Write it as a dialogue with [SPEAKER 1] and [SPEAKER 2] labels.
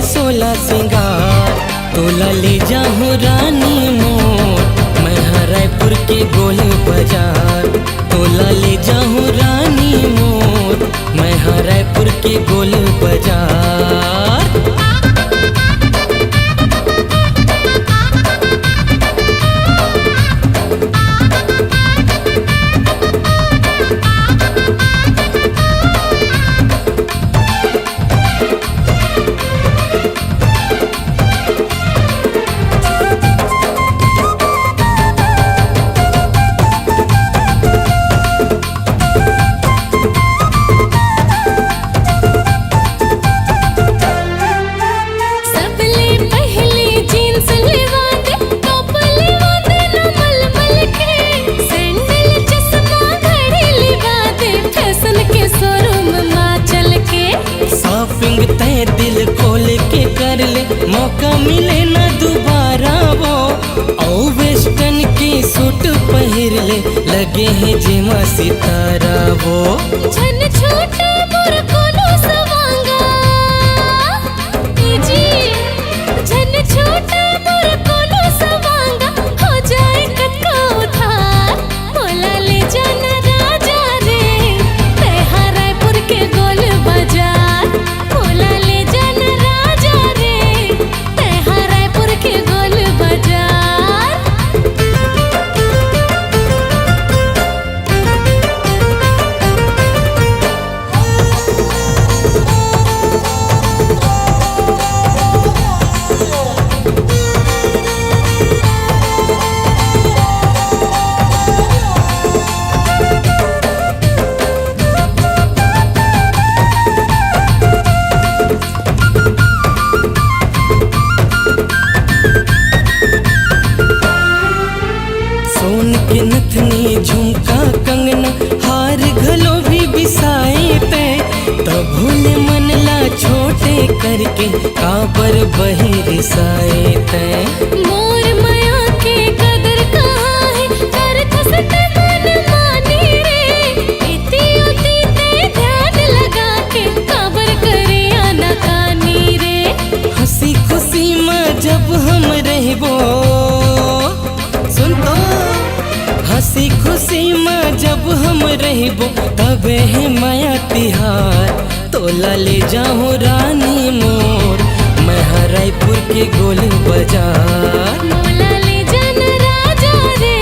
[SPEAKER 1] सोला सिंगार। तोला ले जाऊं रानी मोर मैं रायपुर के गोल बाजार। तोला ले जाऊं रानी मोर मैं रायपुर के गोल बाजार। दिल खोल के कर ले मौका मिले ना दोबारा वो। औ वेस्टर्न की सूट पहर ले लगे हैं जेमा सितारा वो।
[SPEAKER 2] छन छोटा मोर कोनो सवांगा जी, छन छोटा मोर कोनो सवांगा हो जाए कटका उधार। मोला ले जाना राजा रे तेहा रायपुर के गोल बाजार। मोला ले जाना राजा रे तेहा रायपुर के गोल बाजार।
[SPEAKER 1] सोन के नथनी झुमका कंगना हार घलो भी बिसाए ते। तब भूले मन ला छोटे करके काबर बहिर साए ते।
[SPEAKER 2] मोर माया के कदर कहाँ है कर खसते मन मानी रे। इति उति ते ध्यान लगा के काबर करे आना कानी रे।
[SPEAKER 1] हंसी खुशी में जब हम रहबो सुन तो हंसी खुशी में जब हम रहबो तबे है माया तिहार। तोला ले जाऊं रानी मोर मैं रायपुर के गोल बाजार।
[SPEAKER 2] मोला ले जाना राजा रे